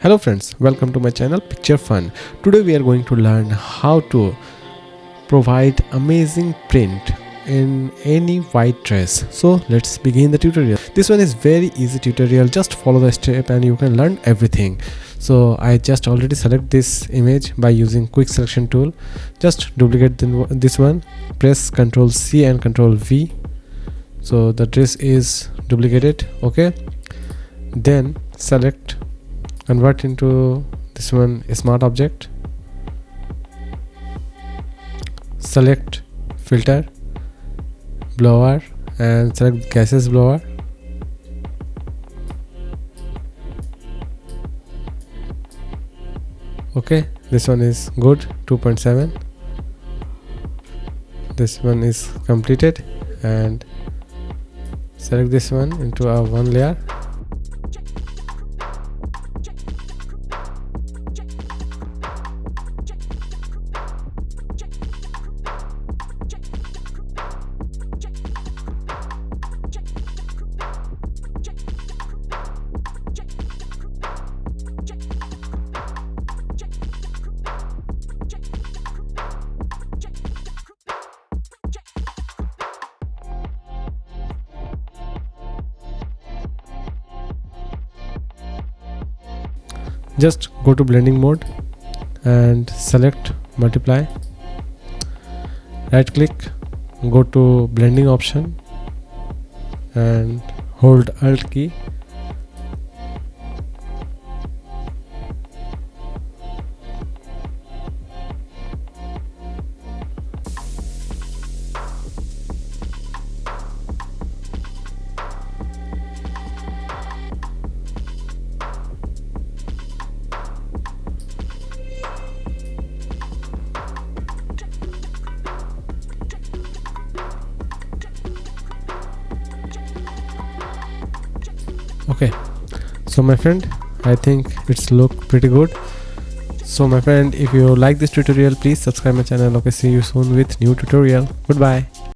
Hello friends, welcome to my channel Picture Fun. Today we are going to learn how to provide amazing print in any white dress. So let's begin the tutorial. This one is very easy tutorial, just follow the step and you can learn everything. So I just already select this image by using quick selection tool. Just duplicate this one, press Ctrl C and Ctrl V. So the dress is duplicated. Okay, then select convert into this one smart object, select filter blower and select gases blower. Okay, this one is good, 2.7. this one is completed, and select this one into a one layer. Just go to blending mode and select multiply, right click, go to blending option and hold alt key. Okay, so my friend, I think it's look pretty good. So my friend, if you like this tutorial, please subscribe my channel. Okay, see you soon with new tutorial. Goodbye.